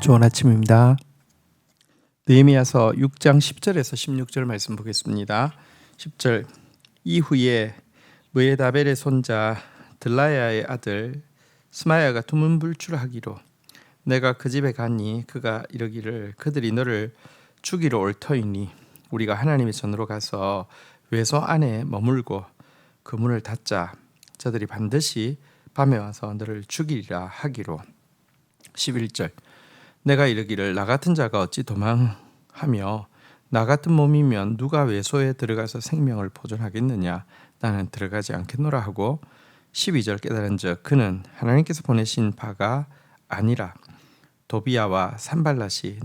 좋은 아침입니다. 느헤미야서 6장 10절에서 16절 말씀 보겠습니다. 10절 이후에 무에다벨의 손자 들라야의 아들 스마야가 두문불출하기로 내가 그 집에 가니 그가 이르기를 그들이 너를 죽이러 올 터이니 우리가 하나님의 전으로 가서 외소 안에 머물고 그 문을 닫자. 저들이 반드시 밤에 와서 너를 죽이리라 하기로. 11절 내가 이르기를 나 같은 자가 어찌 도망하며 나 같은 몸이면 누가 외소에 들어가서 생명을 보존하겠느냐. 나는 들어가지 않겠노라 하고 12절 깨달은즉 그는 하나님께서 보내신 바가 아니라 도비야와 산발랏이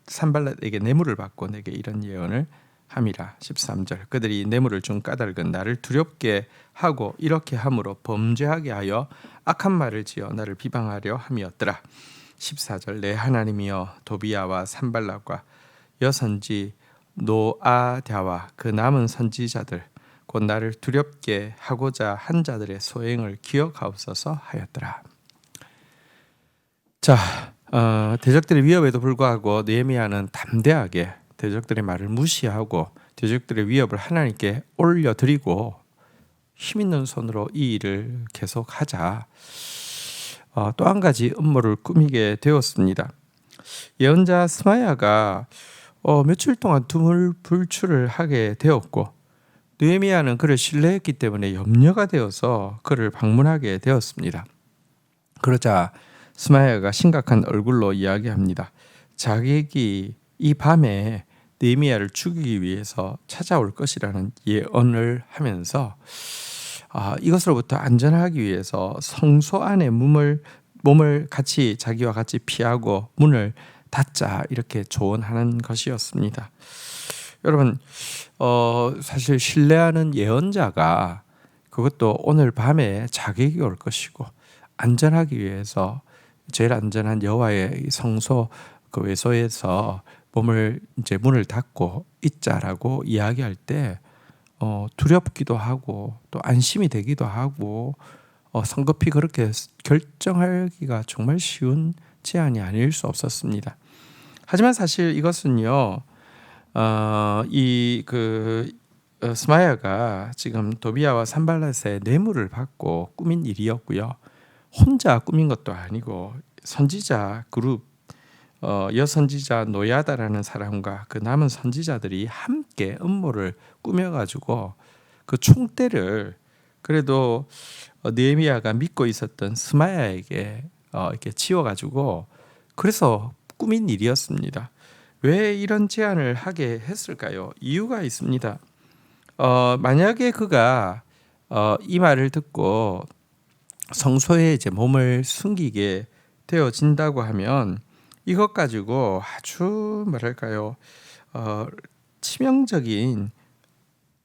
산발랏에게 뇌물을 받고 내게 이런 예언을 함이라. 13절 그들이 뇌물을 준 까닭은 나를 두렵게 하고 이렇게 함으로 범죄하게 하여 악한 말을 지어 나를 비방하려 함이었더라. 14절 내 하나님이여 도비야와 산발랏과 여선지 노아랴와 그 남은 선지자들 곧 나를 두렵게 하고자 한 자들의 소행을 기억하옵소서 하였더라. 자, 대적들의 위협에도 불구하고 느헤미야는 담대하게 대적들의 말을 무시하고 대적들의 위협을 하나님께 올려드리고 힘있는 손으로 이 일을 계속하자 또 한 가지 음모를 꾸미게 되었습니다. 예언자 스마야가 며칠 동안 두문불출을 하게 되었고 느헤미야는 그를 신뢰했기 때문에 염려가 되어서 그를 방문하게 되었습니다. 그러자 스마야가 심각한 얼굴로 이야기합니다. 자객이 이 밤에 느헤미야를 죽이기 위해서 찾아올 것이라는 예언을 하면서 이것으로부터 안전하기 위해서 성소 안에 몸을 같이 자기와 같이 피하고 문을 닫자 이렇게 조언하는 것이었습니다. 여러분 사실 신뢰하는 예언자가 그것도 오늘 밤에 자객이 올 것이고 안전하기 위해서 제일 안전한 여호와의 성소 그 외소에서 문을 닫고 있자라고 이야기할 때 두렵기도 하고 또 안심이 되기도 하고 성급히 그렇게 결정하기가 정말 쉬운 제안이 아닐 수 없었습니다. 하지만 사실 이것은요, 스마야가 지금 도비야와 산발랏의 뇌물을 받고 꾸민 일이었고요. 혼자 꾸민 것도 아니고 선지자 그룹 여선지자 노야다라는 사람과 그 남은 선지자들이 함께 음모를 꾸며가지고 그 총대를 그래도 느헤미야가 믿고 있었던 스마야에게 이렇게 지워가지고 그래서 꾸민 일이었습니다. 왜 이런 제안을 하게 했을까요? 이유가 있습니다. 만약에 그가 이 말을 듣고 성소에 이제 몸을 숨기게 되어진다고 하면 이것 가지고 아주 치명적인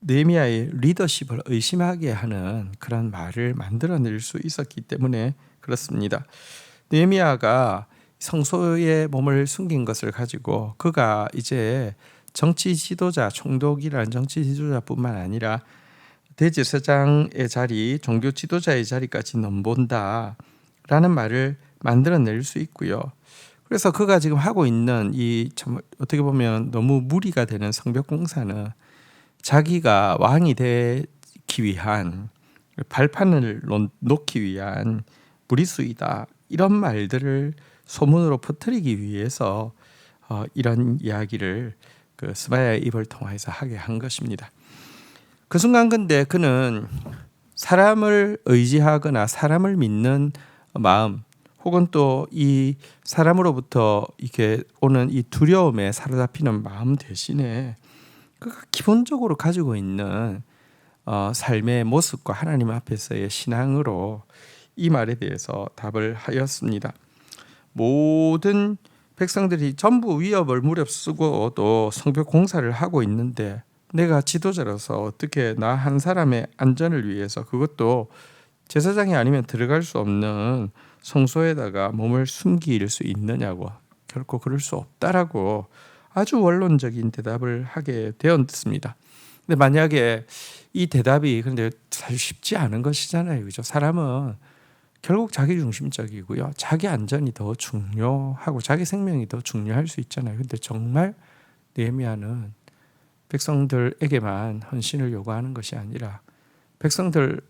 느헤미야의 리더십을 의심하게 하는 그런 말을 만들어낼 수 있었기 때문에 그렇습니다. 느헤미야가 성소에 몸을 숨긴 것을 가지고 그가 이제 정치 지도자, 총독이라는 정치 지도자뿐만 아니라 대제사장의 자리, 종교 지도자의 자리까지 넘본다라는 말을 만들어낼 수 있고요. 그래서 그가 지금 하고 있는 어떻게 보면 너무 무리가 되는 성벽 공사는 자기가 왕이 되기 위한 발판을 놓기 위한 무리수이다. 이런 말들을 소문으로 퍼뜨리기 위해서 이런 이야기를 그 스마야의 입을 통해서 하게 한 것입니다. 그 순간 근데 그는 사람을 의지하거나 사람을 믿는 마음 혹은 또 이 사람으로부터 이렇게 오는 이 두려움에 사로잡히는 마음 대신에 그가 기본적으로 가지고 있는 삶의 모습과 하나님 앞에서의 신앙으로 이 말에 대해서 답을 하였습니다. 모든 백성들이 전부 위협을 무릅쓰고 또 성벽 공사를 하고 있는데 내가 지도자로서 어떻게 나 한 사람의 안전을 위해서 그것도 제사장이 아니면 들어갈 수 없는 성소에다가 몸을 숨길 수 있느냐고 결코 그럴 수 없다라고 아주 원론적인 대답을 하게 되었습니다. 근데 만약에 이 대답이 근데 사실 쉽지 않은 것이잖아요, 그죠? 사람은 결국 자기 중심적이고요. 자기 안전이 더 중요하고 자기 생명이 더 중요할 수 있잖아요. 근데 정말 느헤미야는 백성들에게만 헌신을 요구하는 것이 아니라 백성들에게만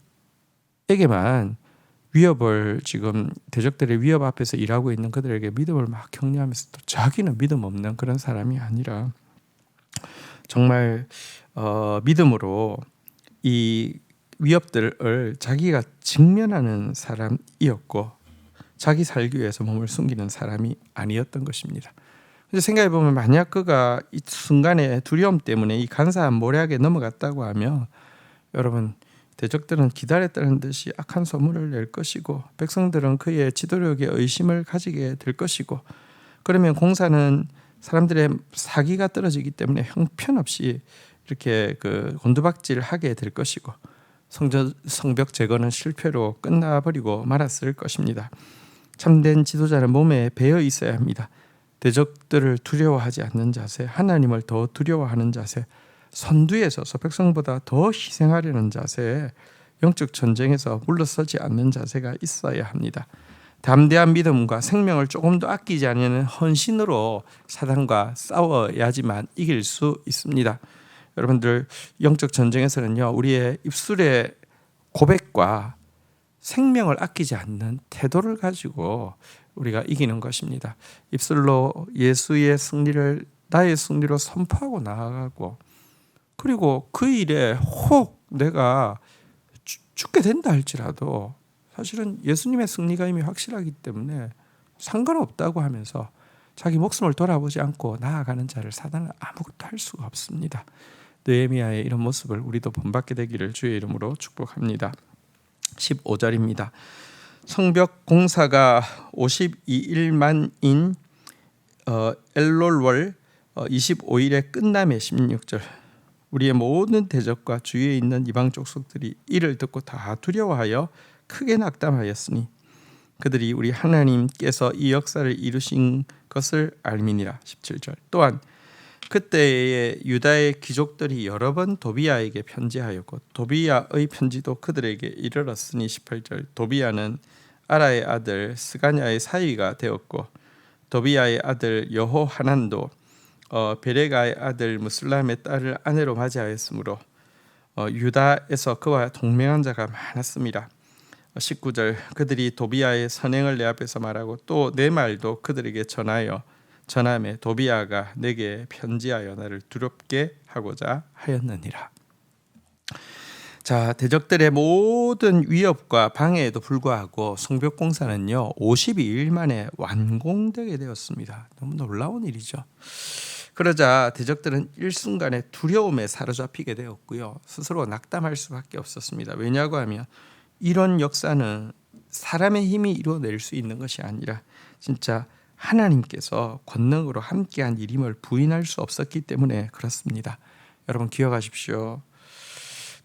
위협을 지금 대적들의 위협 앞에서 일하고 있는 그들에게 믿음을 막 격려하면서 또 자기는 믿음 없는 그런 사람이 아니라 정말 믿음으로 이 위협들을 자기가 직면하는 사람이었고 자기 살기 위해서 몸을 숨기는 사람이 아니었던 것입니다. 근데 생각해 보면 만약 그가 이 순간에 두려움 때문에 이 간사한 모략에 넘어갔다고 하면 여러분 대적들은 기다렸다는 듯이 악한 소문을 낼 것이고 백성들은 그의 지도력에 의심을 가지게 될 것이고 그러면 공사는 사람들의 사기가 떨어지기 때문에 형편없이 이렇게 그 곤두박질을 하게 될 것이고 성벽 제거는 실패로 끝나버리고 말았을 것입니다. 참된 지도자는 몸에 배어 있어야 합니다. 대적들을 두려워하지 않는 자세, 하나님을 더 두려워하는 자세, 선두에 서서 백성보다 더 희생하려는 자세, 영적 전쟁에서 물러서지 않는 자세가 있어야 합니다. 담대한 믿음과 생명을 조금도 아끼지 않는 헌신으로 사단과 싸워야지만 이길 수 있습니다. 여러분들 영적 전쟁에서는요, 우리의 입술의 고백과 생명을 아끼지 않는 태도를 가지고 우리가 이기는 것입니다. 입술로 예수의 승리를 나의 승리로 선포하고 나아가고 그리고 그 일에 혹 내가 죽게 된다 할지라도 사실은 예수님의 승리가 이미 확실하기 때문에 상관없다고 하면서 자기 목숨을 돌아보지 않고 나아가는 자를 사단은 아무것도 할 수가 없습니다. 느헤미야의 이런 모습을 우리도 본받게 되기를 주의 이름으로 축복합니다. 15절입니다. 성벽 공사가 52일 만인 엘롤월 25일에 끝남의 16절 우리의 모든 대적과 주위에 있는 이방 족속들이 이를 듣고 다 두려워하여 크게 낙담하였으니 그들이 우리 하나님께서 이 역사를 이루신 것을 알미니라. 17절 또한 그때에 유다의 귀족들이 여러 번 도비야에게 편지하였고 도비야의 편지도 그들에게 이르렀으니 18절 도비야는 아라의 아들 스가냐의 사위가 되었고 도비야의 아들 여호하난도 베레가의 아들 무슬람의 딸을 아내로 맞이하였으므로 유다에서 그와 동맹한 자가 많았습니다. 19절 그들이 도비야의 선행을 내 앞에서 말하고 또 내 말도 그들에게 전함에 도비야가 내게 편지하여 나를 두렵게 하고자 하였느니라. 자, 대적들의 모든 위협과 방해에도 불구하고 성벽 공사는요 52일 만에 완공되게 되었습니다. 너무 놀라운 일이죠. 그러자 대적들은 일순간에 두려움에 사로잡히게 되었고요. 스스로 낙담할 수밖에 없었습니다. 왜냐고 하면 이런 역사는 사람의 힘이 이루어낼 수 있는 것이 아니라 진짜 하나님께서 권능으로 함께한 일임을 부인할 수 없었기 때문에 그렇습니다. 여러분 기억하십시오.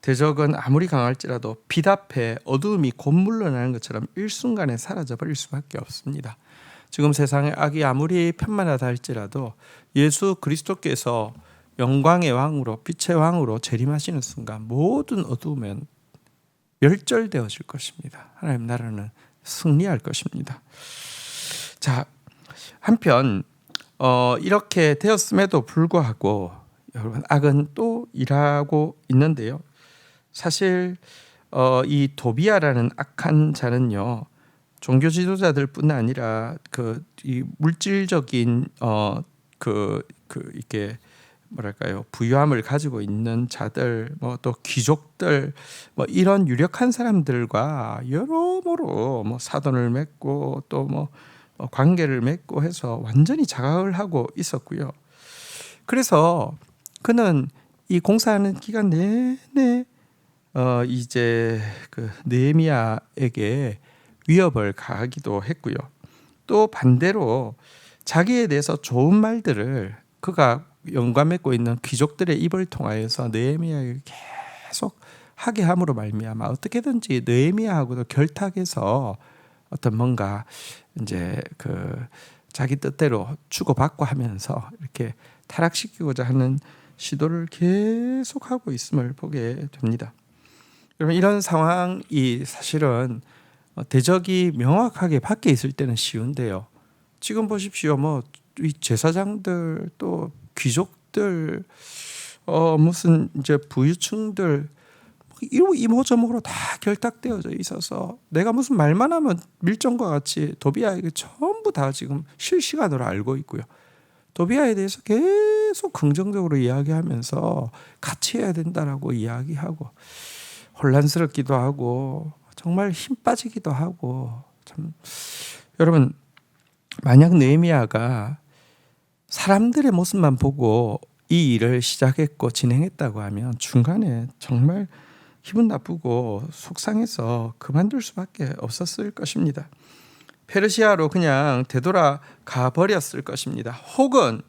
대적은 아무리 강할지라도 빛 앞에 어두움이 곧 물러나는 것처럼 일순간에 사라져버릴 수밖에 없습니다. 지금 세상의 악이 아무리 편만하다 할지라도 예수 그리스도께서 영광의 왕으로 빛의 왕으로 재림하시는 순간 모든 어두움은 멸절되어질 것입니다. 하나님 나라는 승리할 것입니다. 자, 한편 이렇게 되었음에도 불구하고 여러분 악은 또 일하고 있는데요. 사실 이 도비야라는 악한 자는요 종교 지도자들뿐 아니라 이 물질적인 이렇게 뭐랄까요 부유함을 가지고 있는 자들 또 귀족들 이런 유력한 사람들과 여러모로 사돈을 맺고 또 관계를 맺고 해서 완전히 장악을 하고 있었고요. 그래서 그는 이 공사하는 기간 내내 이제 느헤미야에게 위협을 가하기도 했고요. 또 반대로 자기에 대해서 좋은 말들을 그가 연관 맺고 있는 귀족들의 입을 통하여서 느헤미야에게 계속 하게 함으로 말미암아 어떻게든지 느헤미야하고도 결탁해서 어떤 뭔가 이제 자기 뜻대로 주고받고 하면서 이렇게 타락시키고자 하는 시도를 계속하고 있음을 보게 됩니다. 여러분 이런 상황이 사실은 대적이 명확하게 밖에 있을 때는 쉬운데요. 지금 보십시오. 이 제사장들 또 귀족들 무슨 이제 부유층들 이모저모로 다 결탁되어져 있어서 내가 무슨 말만 하면 밀정과 같이 도비아에게 전부 다 지금 실시간으로 알고 있고요. 도비아에 대해서 계속 긍정적으로 이야기하면서 같이 해야 된다라고 이야기하고 혼란스럽기도 하고 정말 힘 빠지기도 하고 참 여러분 만약 느헤미야가 사람들의 모습만 보고 이 일을 시작했고 진행했다고 하면 중간에 정말 기분 나쁘고 속상해서 그만둘 수밖에 없었을 것입니다. 페르시아로 그냥 되돌아가 버렸을 것입니다. 혹은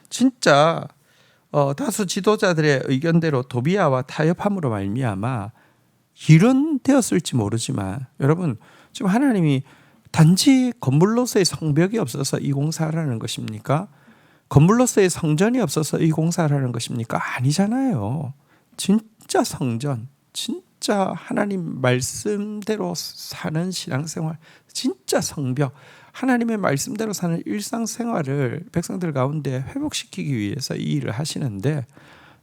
진짜 다수 지도자들의 의견대로 도비아와 타협함으로 말미암아 일은 되었을지 모르지만 여러분 지금 하나님이 단지 건물로서의 성벽이 없어서 이 공사하라는 것입니까? 건물로서의 성전이 없어서 이 공사하라는 것입니까? 아니잖아요. 진짜 성전, 진짜 하나님 말씀대로 사는 신앙생활, 진짜 성벽, 하나님의 말씀대로 사는 일상생활을 백성들 가운데 회복시키기 위해서 이 일을 하시는데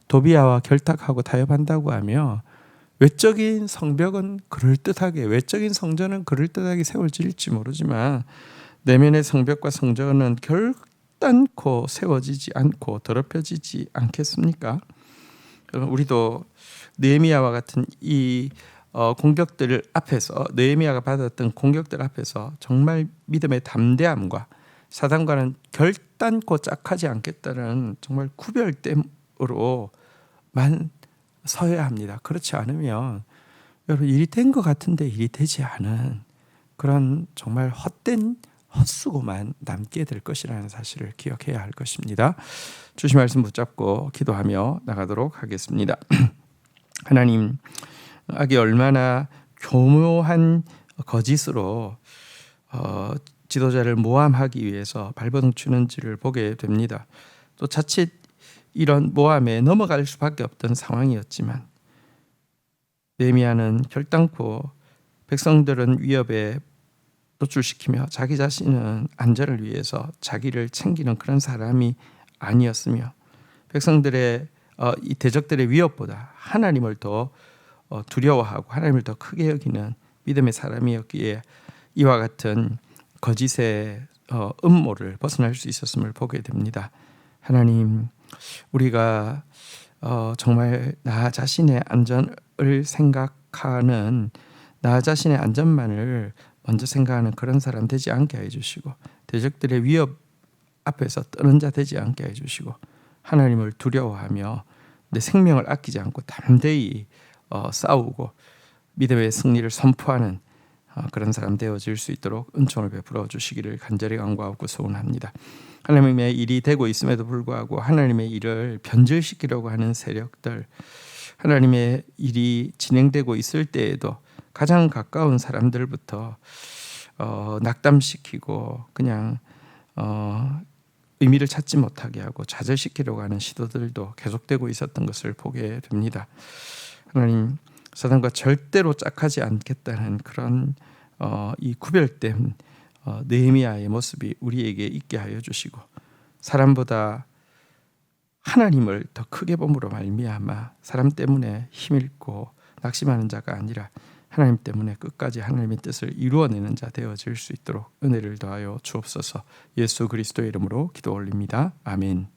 도비아와 결탁하고 타협한다고 하며 외적인 성벽은 그럴듯하게, 외적인 성전은 그럴듯하게 세워질지 모르지만 내면의 성벽과 성전은 결단코 세워지지 않고 더럽혀지지 않겠습니까? 우리도 느헤미야와 같은 이 공격들 앞에서, 느헤미야가 받았던 공격들 앞에서 정말 믿음의 담대함과 사단과는 결단코 짝하지 않겠다는 정말 구별됨으로만 서야 합니다. 그렇지 않으면 여러분 일이 된 것 같은데 일이 되지 않은 그런 정말 헛된 헛수고만 남게 될 것이라는 사실을 기억해야 할 것입니다. 주신 말씀 붙잡고 기도하며 나가도록 하겠습니다. 하나님, 악이 얼마나 교묘한 거짓으로 지도자를 모함하기 위해서 발버둥 치는지를 보게 됩니다. 또 자칫 이런 모함에 넘어갈 수밖에 없던 상황이었지만 느헤미야는 결단코 백성들은 위협에 노출시키며 자기 자신은 안전을 위해서 자기를 챙기는 그런 사람이 아니었으며 백성들의 이 대적들의 위협보다 하나님을 더 두려워하고 하나님을 더 크게 여기는 믿음의 사람이었기에 이와 같은 거짓의 음모를 벗어날 수 있었음을 보게 됩니다. 하나님, 우리가 정말 나 자신의 안전을 생각하는, 나 자신의 안전만을 먼저 생각하는 그런 사람 되지 않게 해주시고 대적들의 위협 앞에서 떠는 자 되지 않게 해주시고 하나님을 두려워하며 내 생명을 아끼지 않고 담대히 싸우고 믿음의 승리를 선포하는 그런 사람 되어질 수 있도록 은총을 베풀어 주시기를 간절히 간구하고 소원합니다. 하나님의 일이 되고 있음에도 불구하고 하나님의 일을 변질시키려고 하는 세력들, 하나님의 일이 진행되고 있을 때에도 가장 가까운 사람들부터 낙담시키고 그냥 의미를 찾지 못하게 하고 좌절시키려고 하는 시도들도 계속되고 있었던 것을 보게 됩니다. 하나님, 사단과 절대로 짝하지 않겠다는 그런 이 구별된 느헤미야의 모습이 우리에게 있게 하여 주시고 사람보다 하나님을 더 크게 봄으로 말미암아 사람 때문에 힘읽고 낙심하는 자가 아니라 하나님 때문에 끝까지 하나님의 뜻을 이루어내는 자 되어질 수 있도록 은혜를 더하여 주옵소서. 예수 그리스도의 이름으로 기도 올립니다. 아멘.